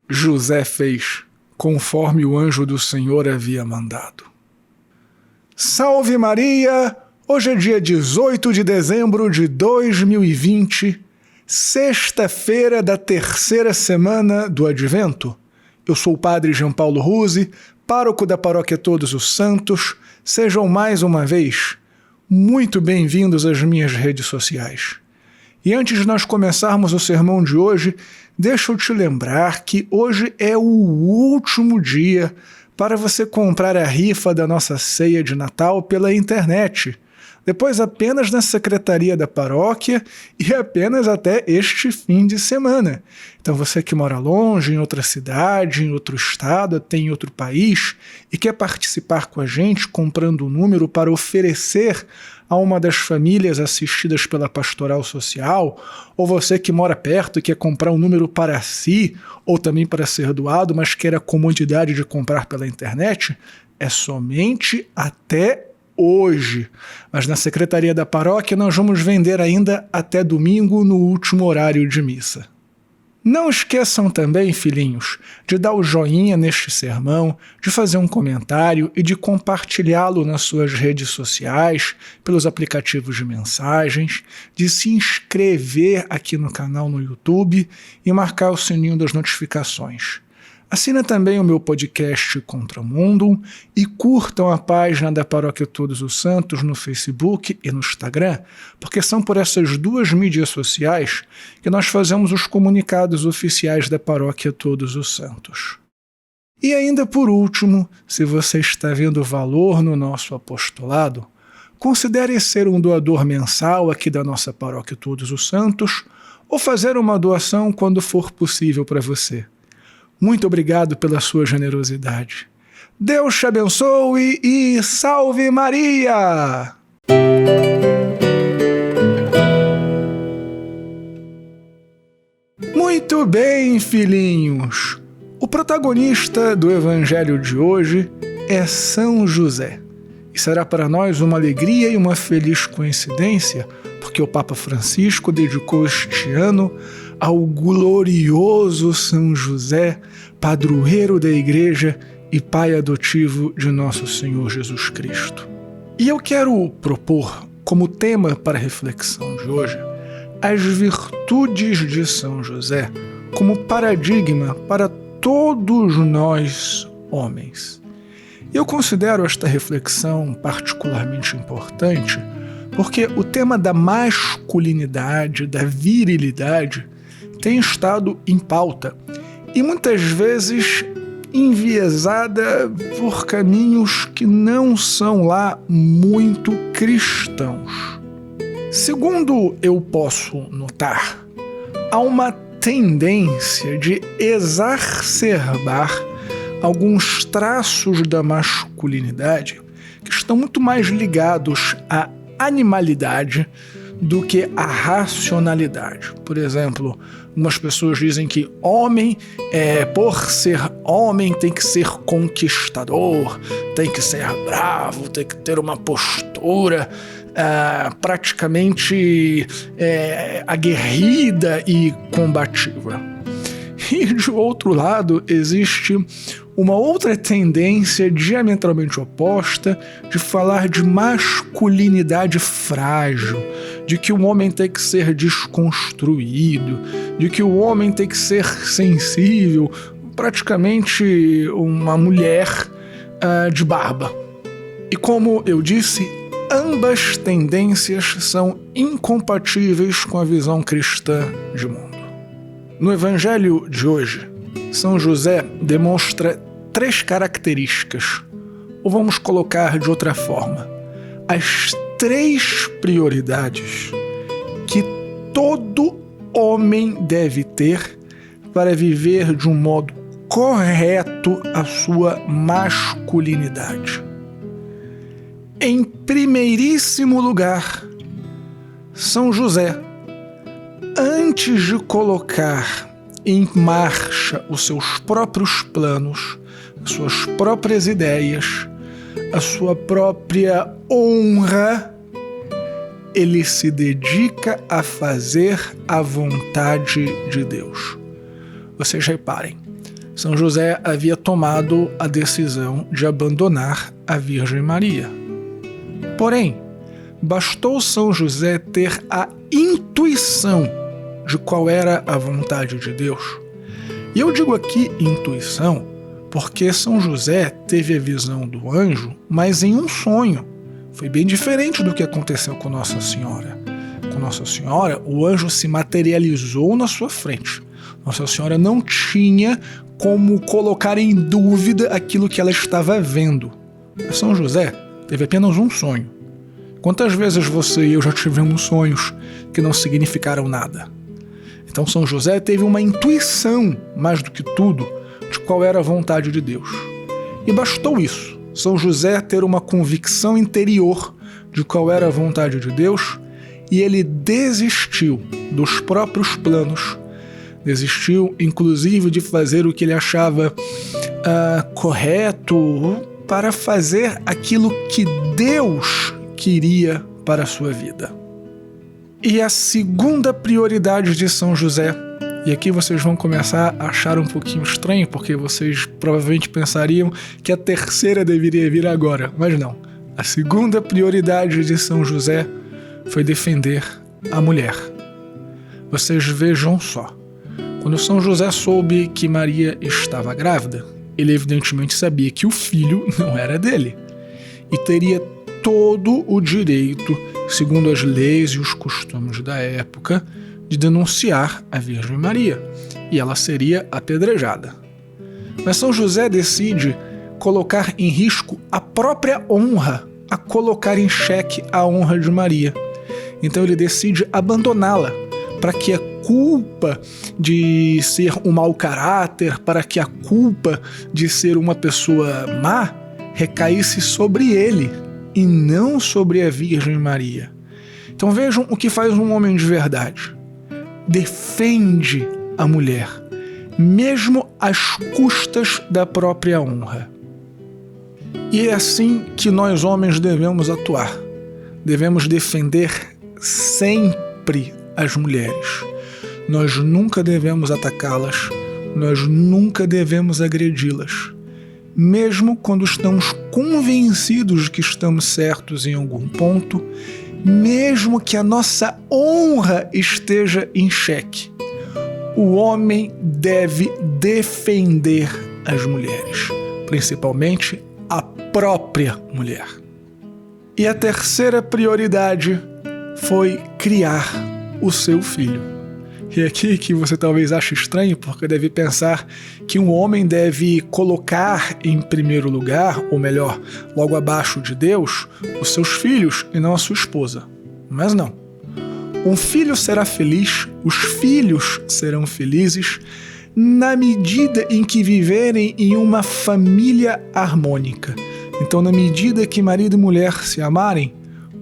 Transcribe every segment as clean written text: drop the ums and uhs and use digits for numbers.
José fez conforme o anjo do Senhor havia mandado. Salve Maria! Hoje é dia 18 de dezembro de 2020, sexta-feira da terceira semana do Advento. Eu sou o Padre Jean Paulo Ruse, pároco da Paróquia Todos os Santos. Sejam mais uma vez muito bem-vindos às minhas redes sociais. E antes de nós começarmos o sermão de hoje, deixa eu te lembrar que hoje é o último dia para você comprar a rifa da nossa ceia de Natal pela internet. Depois apenas na secretaria da paróquia e apenas até este fim de semana. Então você que mora longe, em outra cidade, em outro estado, até em outro país, e quer participar com a gente comprando um número para oferecer a uma das famílias assistidas pela pastoral social, ou você que mora perto e quer comprar um número para si, ou também para ser doado, mas quer a comodidade de comprar pela internet, é somente até hoje. Mas na secretaria da paróquia nós vamos vender ainda até domingo no último horário de missa. Não esqueçam também, filhinhos, de dar o joinha neste sermão, de fazer um comentário e de compartilhá-lo nas suas redes sociais, pelos aplicativos de mensagens, de se inscrever aqui no canal no YouTube e marcar o sininho das notificações. Assina também o meu podcast Contramundum e curtam a página da Paróquia Todos os Santos no Facebook e no Instagram, porque são por essas duas mídias sociais que nós fazemos os comunicados oficiais da Paróquia Todos os Santos. E ainda por último, se você está vendo valor no nosso apostolado, considere ser um doador mensal aqui da nossa Paróquia Todos os Santos ou fazer uma doação quando for possível para você. Muito obrigado pela sua generosidade. Deus te abençoe e salve Maria! Muito bem, filhinhos. O protagonista do evangelho de hoje é São José. E será para nós uma alegria e uma feliz coincidência, porque o Papa Francisco dedicou este ano ao glorioso São José, padroeiro da Igreja e pai adotivo de nosso Senhor Jesus Cristo. E eu quero propor como tema para a reflexão de hoje as virtudes de São José como paradigma para todos nós homens. Eu considero esta reflexão particularmente importante porque o tema da masculinidade, da virilidade, tem estado em pauta e muitas vezes enviesada por caminhos que não são lá muito cristãos. Segundo eu posso notar, há uma tendência de exacerbar alguns traços da masculinidade que estão muito mais ligados à animalidade do que a racionalidade. Por exemplo, algumas pessoas dizem que homem, por ser homem, tem que ser conquistador, tem que ser bravo, tem que ter uma postura praticamente aguerrida e combativa. E, de outro lado, existe uma outra tendência diametralmente oposta de falar de masculinidade frágil, de que o homem tem que ser desconstruído, de que o homem tem que ser sensível, praticamente uma mulher de barba. E como eu disse, ambas tendências são incompatíveis com a visão cristã de mundo. No Evangelho de hoje, São José demonstra 3 características, ou vamos colocar de outra forma, as 3 prioridades que todo homem deve ter para viver de um modo correto a sua masculinidade. Em primeiríssimo lugar, São José, antes de colocar em marcha os seus próprios planos, as suas próprias ideias, a sua própria honra, ele se dedica a fazer a vontade de Deus. Vocês reparem, São José havia tomado a decisão de abandonar a Virgem Maria. Porém, bastou São José ter a intuição de qual era a vontade de Deus. E eu digo aqui intuição porque São José teve a visão do anjo, mas em um sonho. Foi bem diferente do que aconteceu com Nossa Senhora. Com Nossa Senhora, o anjo se materializou na sua frente. Nossa Senhora não tinha como colocar em dúvida aquilo que ela estava vendo. Mas São José teve apenas um sonho. Quantas vezes você e eu já tivemos sonhos que não significaram nada? Então São José teve uma intuição, mais do que tudo, de qual era a vontade de Deus. E bastou isso, São José ter uma convicção interior de qual era a vontade de Deus, e ele desistiu dos próprios planos, desistiu inclusive de fazer o que ele achava correto para fazer aquilo que Deus queria para a sua vida. E a segunda prioridade de São José, e aqui vocês vão começar a achar um pouquinho estranho, porque vocês provavelmente pensariam que a terceira deveria vir agora, mas não. A segunda prioridade de São José foi defender a mulher. Vocês vejam só. Quando São José soube que Maria estava grávida, ele evidentemente sabia que o filho não era dele e teria todo o direito, segundo as leis e os costumes da época, de denunciar a Virgem Maria, e ela seria apedrejada. Mas São José decide colocar em risco a própria honra, a colocar em xeque a honra de Maria. Então ele decide abandoná-la, para que a culpa de ser um mau caráter, para que a culpa de ser uma pessoa má recaísse sobre ele e não sobre a Virgem Maria. Então vejam o que faz um homem de verdade. Defende a mulher, mesmo às custas da própria honra. E é assim que nós homens devemos atuar. Devemos defender sempre as mulheres. Nós nunca devemos atacá-las, nós nunca devemos agredi-las. Mesmo quando estamos convencidos de que estamos certos em algum ponto, mesmo que a nossa honra esteja em xeque, o homem deve defender as mulheres, principalmente a própria mulher. E a terceira prioridade foi criar o seu filho. E aqui que você talvez ache estranho, porque deve pensar que um homem deve colocar em primeiro lugar, ou melhor, logo abaixo de Deus, os seus filhos e não a sua esposa. Mas não. Um filho será feliz, os filhos serão felizes, na medida em que viverem em uma família harmônica. Então, na medida que marido e mulher se amarem,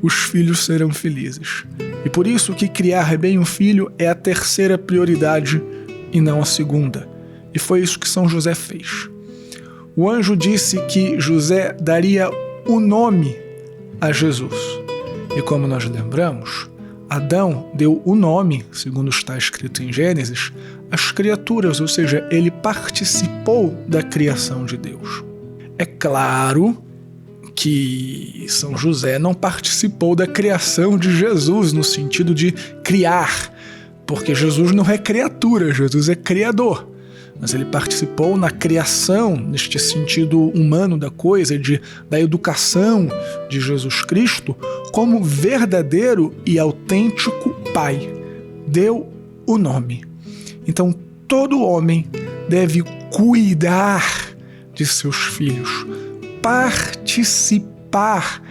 os filhos serão felizes. E por isso que criar bem um filho é a terceira prioridade e não a segunda. E foi isso que São José fez. O anjo disse que José daria o nome a Jesus. E como nós lembramos, Adão deu o nome, segundo está escrito em Gênesis, às criaturas, ou seja, ele participou da criação de Deus. É claro que São José não participou da criação de Jesus no sentido de criar, porque Jesus não é criatura, Jesus é criador. Mas ele participou na criação, neste sentido humano da coisa, da educação de Jesus Cristo, como verdadeiro e autêntico Pai. Deu o nome. Então, todo homem deve cuidar de seus filhos, participar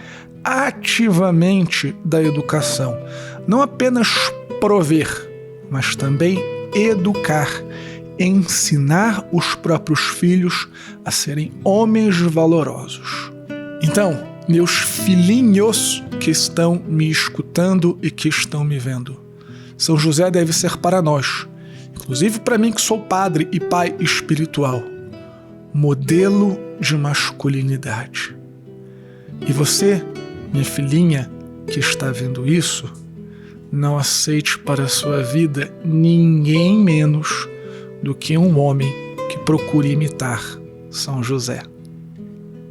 ativamente da educação. Não apenas prover, mas também educar, ensinar os próprios filhos a serem homens valorosos. Então, meus filhinhos que estão me escutando e que estão me vendo, São José deve ser para nós, inclusive para mim que sou padre e pai espiritual, modelo de masculinidade. E você, minha filhinha que está vendo isso, não aceite para a sua vida ninguém menos do que um homem que procure imitar São José.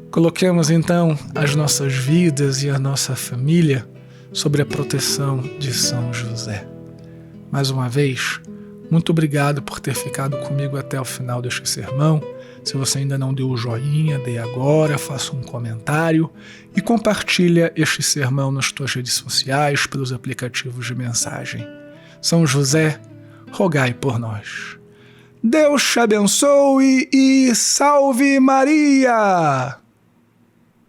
Coloquemos então as nossas vidas e a nossa família sobre a proteção de São José. Mais uma vez, muito obrigado por ter ficado comigo até o final deste sermão. Se você ainda não deu o joinha, dê agora, faça um comentário e compartilha este sermão nas suas redes sociais, pelos aplicativos de mensagem. São José, rogai por nós. Deus te abençoe e salve Maria!